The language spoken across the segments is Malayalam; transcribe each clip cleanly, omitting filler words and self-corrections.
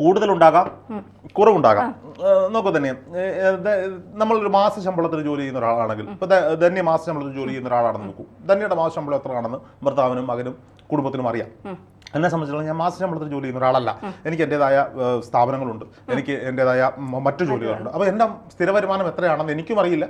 കൂടുതലുണ്ടാകാം, കുറവുണ്ടാകാം. നോക്കൂ തന്നെ, നമ്മളൊരു മാസ ശമ്പളത്തിൽ ജോലി ചെയ്യുന്ന ഒരാളാണെങ്കിൽ, ഇപ്പൊ ധന്യ മാസ ശമ്പളത്തിൽ ജോലി ചെയ്യുന്ന ഒരാളാണെന്ന് നോക്കൂ. ധന്യയുടെ മാസ ശമ്പളം എത്രയാണെന്ന് ഭർത്താവിനും മകനും കുടുംബത്തിനും അറിയാം. എന്നെ സംബന്ധിച്ചിടത്തോളം ഞാൻ മാസ ശമ്പളത്തിൽ ജോലി ചെയ്യുന്ന ഒരാളല്ല. എനിക്ക് എൻ്റെതായ സ്ഥാപനങ്ങളുണ്ട്, എനിക്ക് എൻ്റെതായ മറ്റു ജോലികളുണ്ട്. അപ്പോൾ എൻ്റെ സ്ഥിര വരുമാനം എത്രയാണെന്ന് എനിക്കും അറിയില്ല,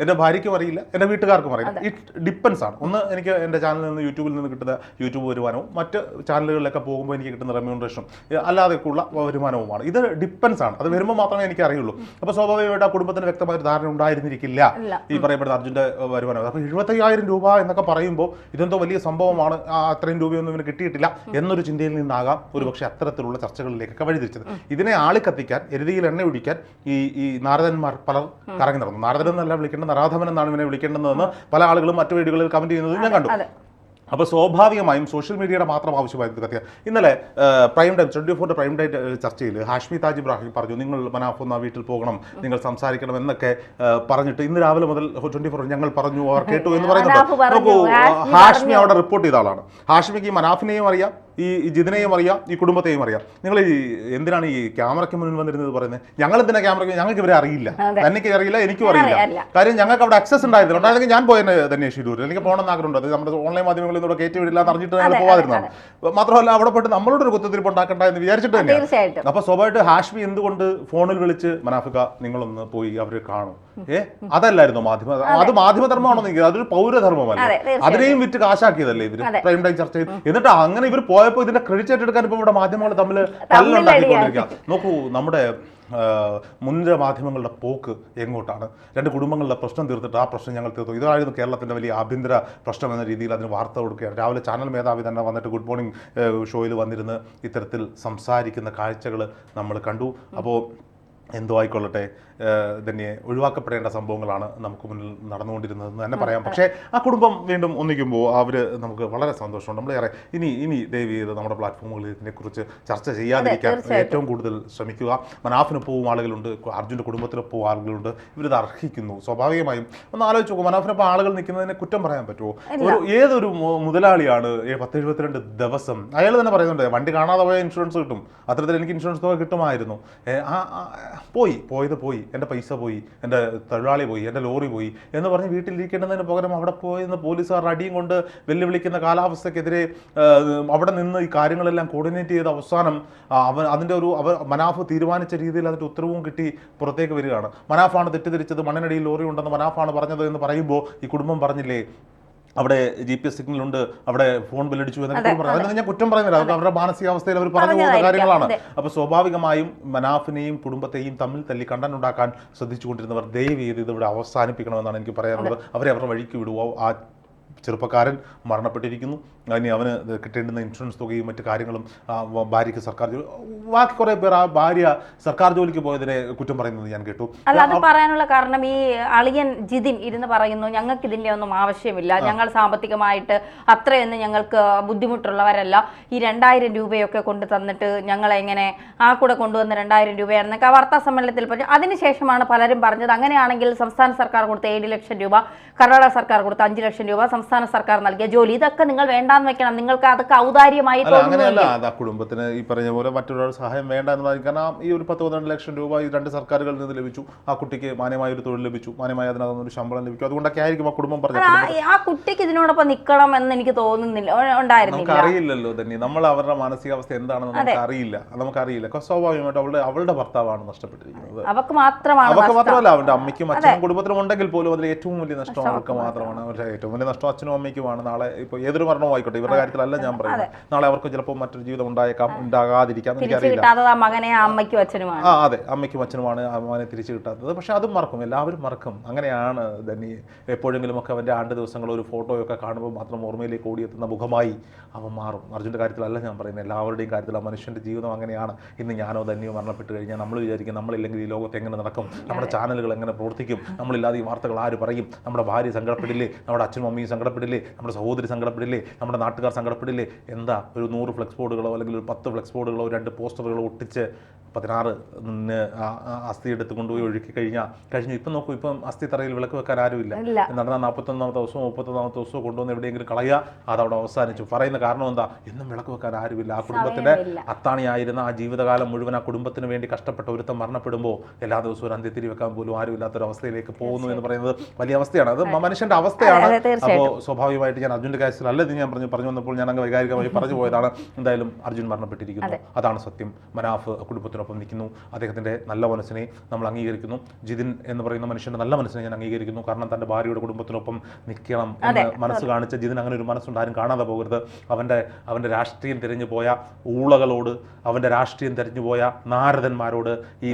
എൻ്റെ ഭാര്യയ്ക്കും അറിയില്ല, എൻ്റെ വീട്ടുകാർക്കും അറിയില്ല. ഇറ്റ് ഡിപ്പെൻസ് ആണ്. ഒന്ന് എനിക്ക് എൻ്റെ ചാനലിൽ നിന്ന് യൂട്യൂബിൽ നിന്ന് കിട്ടുന്ന യൂട്യൂബ് വരുമാനവും മറ്റ് ചാനലുകളിലൊക്കെ പോകുമ്പോൾ എനിക്ക് കിട്ടുന്ന റെമ്യൂണറേഷനും അല്ലാതെയൊക്കെയുള്ള വരുമാനവുമാണ്. ഇത് ഡിപ്പെൻസ് ആണ്. അത് വരുമ്പോൾ മാത്രമേ എനിക്ക് അറിയുള്ളൂ. അപ്പോൾ സ്വാഭാവികമായിട്ട് ആ കുടുംബത്തിന് വ്യക്തമായ ഒരു ധാരണ ഉണ്ടായിരുന്നിരിക്കില്ല ഈ പറയപ്പെടുന്ന അർജുൻ്റെ വരുമാനം. അപ്പോൾ 75,000 രൂപ എന്നൊക്കെ പറയുമ്പോൾ ഇതെന്തോ വലിയ സംഭവമാണ്, അത്രയും രൂപയൊന്നും ഇവന് കിട്ടിയിട്ടില്ല എന്നൊരു ചിന്തയിൽ നിന്നാകാം ഒരുപക്ഷെ അത്തരത്തിലുള്ള ചർച്ചകളിലേക്കൊക്കെ വഴിതിരിച്ചത്. ഇതിനെ ആളിക്കത്തിക്കാൻ, എരുതിയിൽ എണ്ണ ഒഴിക്കാൻ ഈ നാരദന്മാർ പലർ കറങ്ങി നടന്നു. നാരദൻ എന്നല്ല വിളിക്കേണ്ടത്, നരാധമൻ എന്നാണ് ഇവനെ വിളിക്കേണ്ടതെന്ന് പല ആളുകളും മറ്റു വീഡിയോകളിൽ കമന്റ് ചെയ്യുന്നത് ഞാൻ കണ്ടു. അപ്പോൾ സ്വാഭാവികമായും സോഷ്യൽ മീഡിയയുടെ മാത്രം ആവശ്യമായിരുന്നു കത്തിയ. ഇന്നലെ പ്രൈം ടൈം 24 പ്രൈം ടൈം ചർച്ചയിൽ ഹാഷ്മി താജ് ഇബ്രാഹിം പറഞ്ഞു, നിങ്ങൾ മനാഫ് ഒന്ന് വീട്ടിൽ പോകണം, നിങ്ങൾ സംസാരിക്കണം എന്നൊക്കെ പറഞ്ഞിട്ട് ഇന്ന് രാവിലെ മുതൽ 24 ഞങ്ങൾ പറഞ്ഞു, അവർ കേട്ടു എന്ന് പറയുന്നുണ്ട്. നോക്കൂ, ഹാഷ്മി അവിടെ റിപ്പോർട്ട് ചെയ്ത ആളാണ്. ഹാഷ്മിക്ക് ഈ മനാഫിനെയും അറിയാം, ഈ ജിതിനെയും അറിയാം, ഈ കുടുംബത്തെയും അറിയാം. നിങ്ങൾ എന്തിനാണ് ഈ ക്യാമറയ്ക്ക് മുന്നിൽ വന്നിരുന്നത് പറയുന്നത്? ഞങ്ങൾ എന്തിനാ ക്യാമറയ്ക്ക്? ഞങ്ങൾക്ക് ഇവരെ അറിയില്ല, തനിക്ക് അറിയില്ല, എനിക്കും അറിയില്ല. കാര്യം ഞങ്ങൾക്ക് അവിടെ ആക്സസ് ഉണ്ടായിരുന്നില്ല. ഉണ്ടായിരുന്നെങ്കിൽ ഞാൻ പോയെന്നെ തന്നെ ഷെഡ്യൂൾ, എനിക്ക് പോകണമെന്ന് ആഗ്രഹമുണ്ട്. അത് നമ്മുടെ ഓൺലൈൻ മാധ്യമങ്ങളിൽ നിന്നൂടെ കയറ്റി വിടില്ല എന്ന് അറിഞ്ഞിട്ട് ഞങ്ങൾ പോകാതിരുന്നതാണ്. മാത്രമല്ല അവിടെ പോയിട്ട് നമ്മളോട് ഒരു കുത്തിരിപ്പ് ഉണ്ടാക്കണ്ട എന്ന് വിചാരിച്ചിട്ട് തന്നെയാണ്. അപ്പോൾ സ്വാഭാവികമായിട്ട് ഹാഷ്മി എന്തുകൊണ്ട് ഫോണിൽ വിളിച്ച് മനാഫിക നിങ്ങളൊന്ന് പോയി അവരെ കാണും? അതല്ലായിരുന്നു മാധ്യമ, അത് മാധ്യമധർമ്മമാണോ? അതൊരു പൗരധർമ്മമല്ല. അതിനെയും വിറ്റ് കാശാക്കിയതല്ലേ ഇവര് പ്രൈം ടൈം ചർച്ച ചെയ്ത്. എന്നിട്ട് അങ്ങനെ ഇവർ പോയപ്പോൾ ഇതിന്റെ ക്രെഡിറ്റ് ഏറ്റെടുക്കാൻ ഇപ്പോൾ ഇവിടെ മാധ്യമങ്ങൾ തമ്മിൽ തല്ലുണ്ടാക്കിക്കൊണ്ടിരിക്കുക. നോക്കൂ, നമ്മുടെ മുൻനിര മാധ്യമങ്ങളുടെ പോക്ക് എങ്ങോട്ടാണ്? രണ്ട് കുടുംബങ്ങളുടെ പ്രശ്നം തീർത്തിട്ട് ആ പ്രശ്നം ഞങ്ങൾ തീർത്തു, ഇതായിരുന്നു കേരളത്തിൻ്റെ വലിയ ആഭ്യന്തര പ്രശ്നം എന്ന രീതിയിൽ അതിന് വാർത്ത കൊടുക്കുകയാണ്. രാവിലെ ചാനൽ മേധാവി തന്നെ വന്നിട്ട് ഗുഡ് മോർണിംഗ് ഷോയിൽ വന്നിരുന്ന് ഇത്തരത്തിൽ സംസാരിക്കുന്ന കാഴ്ചകൾ നമ്മൾ കണ്ടു. അപ്പോൾ എന്തോ ആയിക്കൊള്ളട്ടെ, തന്നെ ഒഴിവാക്കപ്പെടേണ്ട സംഭവങ്ങളാണ് നമുക്ക് മുന്നിൽ നടന്നുകൊണ്ടിരുന്നതെന്ന് തന്നെ പറയാം. പക്ഷേ ആ കുടുംബം വീണ്ടും ഒന്നിക്കുമ്പോൾ അവർ നമുക്ക് വളരെ സന്തോഷമുണ്ട്. നമ്മളേറെ ഇനി ദയവ് ചെയ്ത് നമ്മുടെ പ്ലാറ്റ്ഫോമുകളിൽ ഇതിനെക്കുറിച്ച് ചർച്ച ചെയ്യാതിരിക്കാൻ ഏറ്റവും കൂടുതൽ ശ്രമിക്കുക. മനാഫിനൊപ്പവും ആളുകളുണ്ട്, അർജുൻ്റെ കുടുംബത്തിനൊപ്പവും ആളുകളുണ്ട്. ഇവരിത് അർഹിക്കുന്നു. സ്വാഭാവികമായും ഒന്ന് ആലോചിച്ച് നോക്കും, മനാഫിനൊപ്പം ആളുകൾ നിൽക്കുന്നതിനെ കുറ്റം പറയാൻ പറ്റുമോ? ഏതൊരു മുതലാളിയാണ് 10-72 ദിവസം, അയാൾ തന്നെ പറയുന്നുണ്ട് വണ്ടി കാണാതെ പോയ ഇൻഷുറൻസ് കിട്ടും, അത്തരത്തിൽ എനിക്ക് ഇൻഷുറൻസ് തുക കിട്ടുമായിരുന്നു. പോയി എൻ്റെ പൈസ പോയി, എൻ്റെ തൊഴിലാളി പോയി, എൻ്റെ ലോറി പോയി എന്ന് പറഞ്ഞ് വീട്ടിലിരിക്കേണ്ടതിന് പകരം അവിടെ പോയെന്ന് പോലീസുകാർ അടിയും കൊണ്ട് വെല്ലുവിളിക്കുന്ന കാലാവസ്ഥക്കെതിരെ അവിടെ നിന്ന് ഈ കാര്യങ്ങളെല്ലാം കോർഡിനേറ്റ് ചെയ്ത് അവസാനം അതിൻ്റെ മനാഫ് തീരുമാനിച്ച രീതിയിൽ അതിൻ്റെ ഉത്തരവും കിട്ടി പുറത്തേക്ക് വരികയാണ്. മനാഫാണ് തെറ്റിദ്ധരിച്ചത്, മണ്ണിനടിയിൽ ലോറി ഉണ്ടെന്ന് മനാഫാണ് പറഞ്ഞത് എന്ന് പറയുമ്പോൾ ഈ കുടുംബം പറഞ്ഞില്ലേ അവിടെ GPS സിഗ്നലുണ്ട്, അവിടെ ഫോൺ ബില്ലടിച്ചു എന്നൊക്കെ പറഞ്ഞു. അതിനൊന്നും ഞാൻ കുറ്റം പറയുന്നില്ല, അതൊക്കെ അവരുടെ മാനസികാവസ്ഥയിൽ അവർ പറഞ്ഞു പോകുന്ന കാര്യങ്ങളാണ്. അപ്പോൾ സ്വാഭാവികമായും മനാഫിനെയും കുടുംബത്തെയും തമ്മിൽ തല്ലി കണ്ടന്റ് ഉണ്ടാക്കാൻ ശ്രദ്ധിച്ചുകൊണ്ടിരുന്നവർ ദയവ് ചെയ്ത് ഇതിവിടെ അവസാനിപ്പിക്കണമെന്നാണ് എനിക്ക് പറയാനുള്ളത്. അവരെ അവരുടെ വഴിക്ക് വിടുവോ. ആ ചെറുപ്പക്കാരൻ മരണപ്പെട്ടിരിക്കുന്നു, അതിന് അവന് കിട്ടേണ്ടുന്ന ഇൻഷുറൻസ് തുകയും മറ്റു കാര്യങ്ങളും, ഭാര്യയ്ക്ക് സർക്കാർ ജോലി, ബാക്കി കുറേ പേർ ആ ഭാര്യ സർക്കാർ ജോലിക്ക് പോയതിനെ കുറ്റം പറയുന്നത് ഞാൻ കേട്ടു. അല്ല, അത് പറയാനുള്ള കാരണം ഈ അളിയൻ ജിതിൻ ഇരുന്ന് പറയുന്നു, ഞങ്ങൾക്ക് ഇതിൻ്റെ ഒന്നും ആവശ്യമില്ല, ഞങ്ങൾ സാമ്പത്തികമായിട്ട് അത്രയൊന്നും ഞങ്ങൾക്ക് ബുദ്ധിമുട്ടുള്ളവരല്ല, ഈ 2000 രൂപയൊക്കെ കൊണ്ട് തന്നിട്ട് ഞങ്ങളെ എങ്ങനെ ആ കൂടെ കൊണ്ടുവന്ന 2000 രൂപയാണെന്നൊക്കെ വാർത്താ സമ്മേളനത്തിൽ പറഞ്ഞു. അതിനുശേഷമാണ് പലരും പറഞ്ഞത് അങ്ങനെയാണെങ്കിൽ സംസ്ഥാന സർക്കാർ കൊടുത്ത 7 ലക്ഷം രൂപ, കർണാടക സർക്കാർ കൊടുത്ത 5 ലക്ഷം രൂപ, സംസ്ഥാന സർക്കാർ നൽകിയ ജോലി, ഇതൊക്കെ നിങ്ങൾ വേണ്ടാന്ന് വെക്കണം, നിങ്ങൾക്ക് അതൊക്കെ ഔദാര്യമായി അങ്ങനെയല്ല. അത് ആ കുടുംബത്തിന് ഈ പറഞ്ഞ പോലെ മറ്റൊരാളുടെ സഹായം വേണ്ട എന്ന് പറയും. കാരണം ഈ ഒരു 10-12 ലക്ഷം രൂപ ഈ 2 സർക്കാരുകളിൽ നിന്ന് ലഭിച്ചു, ആ കുട്ടിക്ക് മാന്യമായ ഒരു തൊഴിൽ ലഭിച്ചു, മാന്യമായ അതിനകത്തൊരു ശമ്പളം ലഭിക്കും. അതുകൊണ്ടൊക്കെ ആയിരിക്കും ആ കുടുംബം പറഞ്ഞത്. ആ കുട്ടിക്ക് ഇതിനോടൊപ്പം നിൽക്കണം എന്ന് എനിക്ക് തോന്നുന്നില്ല, ഉണ്ടായിരുന്നില്ല. നമുക്കറിയില്ലല്ലോ തന്നെ, നമ്മൾ അവരുടെ മാനസികാവസ്ഥ എന്താണെന്ന് നമുക്കറിയില്ല. സ്വാഭാവികമായിട്ട് അവളുടെ ഭർത്താവാണ് നഷ്ടപ്പെട്ടിരിക്കുന്നത്. അവർക്ക് മാത്രമല്ല, അവരുടെ അമ്മയ്ക്കും അച്ഛനും കുടുംബത്തിനും ഉണ്ടെങ്കിൽ പോലും അതിൽ ഏറ്റവും വലിയ നഷ്ടം അവർക്ക് മാത്രമാണ്. അവരുടെ ഏറ്റവും വലിയ നഷ്ടം അച്ഛനും അമ്മയ്ക്കുമാണ്. നാളെ ഇപ്പോൾ ഏതൊരു മരണവും ആയിക്കോട്ടെ, ഇവരുടെ കാര്യത്തിലല്ല ഞാൻ പറയുന്നത്, നാളെ അവർക്ക് ചിലപ്പോൾ മറ്റൊരു ജീവിതം ഉണ്ടാകാതിരിക്കാം, എനിക്കറിയില്ല. അതെ, അമ്മയ്ക്കും അച്ഛനുമാണ് അവനെ തിരിച്ചു കിട്ടാത്തത്. പക്ഷെ അതും മറക്കും, എല്ലാവരും മറക്കും. അങ്ങനെയാണ് തന്നെ. എപ്പോഴെങ്കിലും ഒക്കെ അവൻ്റെ ആണ്ട് ദിവസങ്ങൾ ഒരു ഫോട്ടോയൊക്കെ കാണുമ്പോൾ മാത്രം ഓർമ്മയിലേക്ക് ഓടിയെത്തുന്ന മുഖമായി അവൻ മാറും. അർജുൻ്റെ കാര്യത്തിലല്ല ഞാൻ പറയുന്നത്, എല്ലാവരുടെയും കാര്യത്തിൽ. ആ മനുഷ്യൻ്റെ ജീവിതം അങ്ങനെയാണ്. ഇന്ന് ഞാനോ തന്നെയോ മരണപ്പെട്ട് കഴിഞ്ഞാൽ നമ്മൾ വിചാരിക്കും നമ്മളില്ലെങ്കിൽ ഈ ലോകത്ത് എങ്ങനെ നടക്കും, നമ്മുടെ ചാനലുകൾ എങ്ങനെ പ്രവർത്തിക്കും, നമ്മളില്ലാതെ ഈ വാർത്തകൾ ആര് പറയും, നമ്മുടെ ഭാര്യ സങ്കടപ്പെടില്ലേ, നമ്മുടെ അച്ഛനും അമ്മയും സങ്കടപ്പെടില്ലേ, നമ്മുടെ സഹോദരി സങ്കടപ്പെടില്ലേ, നമ്മുടെ നാട്ടുകാർ സങ്കടപ്പെടില്ലേ. എന്താ ഒരു 100 ഫ്ലെക്സ് ബോർഡുകളോ അല്ലെങ്കിൽ ഒരു 10 ഫ്ലെക്സ് ബോർഡുകളോ 2 പോസ്റ്ററുകളോ ഒട്ടിച്ച് 16 അസ്ഥി എടുത്ത് കൊണ്ടുപോയി ഒഴുക്കി കഴിഞ്ഞു. ഇപ്പം നോക്കൂ, ഇപ്പം അസ്ഥി തറയിൽ വിളക്ക് വെക്കാൻ ആരുമില്ല. നടന്ന 41ാമത്തെ ദിവസമോ 31ാമത്തെ ദിവസമോ കൊണ്ടുവന്ന് എവിടെയെങ്കിലും കളയുക, അതവിടെ അവസാനിച്ചു. പറയുന്ന കാരണം എന്താ? എന്നും വിളക്ക് വെക്കാൻ ആരുമില്ല. ആ കുടുംബത്തിന്റെ അത്താണിയായിരുന്ന ആ ജീവിതകാലം മുഴുവൻ ആ കുടുംബത്തിന് വേണ്ടി കഷ്ടപ്പെട്ട ഒരുത്തം മരണപ്പെടുമ്പോൾ എല്ലാ ദിവസവും ഒരു അന്ത്യത്തിരി വെക്കാൻ പോലും ആരുമില്ലാത്തൊരവസ്ഥയിലേക്ക് പോകുന്നു എന്ന് പറയുന്നത് വലിയ അവസ്ഥയാണ്. അത് മനുഷ്യന്റെ അവസ്ഥയാണ്. അപ്പോൾ സ്വാഭാവികമായിട്ട് ഞാൻ അർജുന്റെ കാര്യത്തിൽ അല്ലെന്ന് ഞാൻ പറഞ്ഞു വന്നപ്പോൾ ഞാൻ അങ്ങ് വൈകാരികമായി പറഞ്ഞു പോയതാണ്. എന്തായാലും അർജുൻ മരണപ്പെട്ടിരിക്കുന്നു, അതാണ് സത്യം. മനാഫ് കുടുംബത്തിനൊപ്പം നിൽക്കുന്നു. അദ്ദേഹത്തിന്റെ നല്ല മനസ്സിനെ നമ്മൾ അംഗീകരിക്കുന്നു. ജിതിൻ എന്ന് പറയുന്ന മനുഷ്യന്റെ നല്ല മനസ്സിനെ ഞാൻ അംഗീകരിക്കുന്നു. കാരണം തന്റെ ഭാര്യയുടെ കുടുംബത്തിനൊപ്പം നിൽക്കണം എന്ന് മനസ്സ് കാണിച്ച ജിതിൻ അങ്ങനെ ഒരു മനസ്സുണ്ട്. ആരും കാണാതെ പോകരുത്. അവന്റെ രാഷ്ട്രീയം തിരിഞ്ഞു പോയ ഊളകളോട്, അവന്റെ രാഷ്ട്രീയം തിരിഞ്ഞു പോയ നാരദന്മാരോട്, ഈ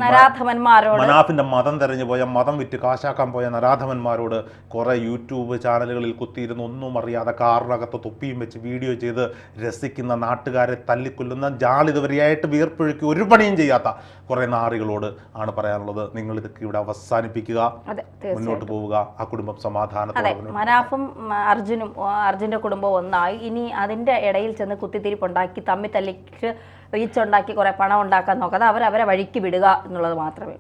മനാഫിന്റെ മതം തെരഞ്ഞു പോയ, മതം വിറ്റ് കാശാക്കാൻ പോയ നരാധവന്മാരോട്, കുറെ യൂട്യൂബ് ചാനലുകളിൽ കുത്തിയിരുന്ന് ഒന്നും അറിയാതെ കാറിനകത്ത് തൊപ്പിയും വെച്ച് വീഡിയോ ചെയ്ത് രസിക്കുന്ന, നാട്ടുകാരെ തല്ലിക്കൊല്ലുന്ന, ജാളിതുവരെയായിട്ട് വീർപ്പൊഴുക്കി ഒരു പണിയും ചെയ്യാത്ത കുറെ നാറികളോട് ആണ് പറയാനുള്ളത്. നിങ്ങൾ ഇതൊക്കെ ഇവിടെ അവസാനിപ്പിക്കുക, മുന്നോട്ട് പോവുക, ആ കുടുംബം സമാധാനത്തോടെ. മനാഫും അർജുന്റെ കുടുംബവും ഒന്നായി. ഇനി അതിന്റെ ഇടയിൽ ചെന്ന് കുത്തിത്തിരിപ്പുണ്ടാക്കി തമ്മിൽ തല്ലിക്ക് റീച്ച് ഉണ്ടാക്കി കുറെ പണം ഉണ്ടാക്കാൻ നോക്കാതെ അവരെ വഴിക്ക് വിടുക എന്നുള്ളത് മാത്രമേ.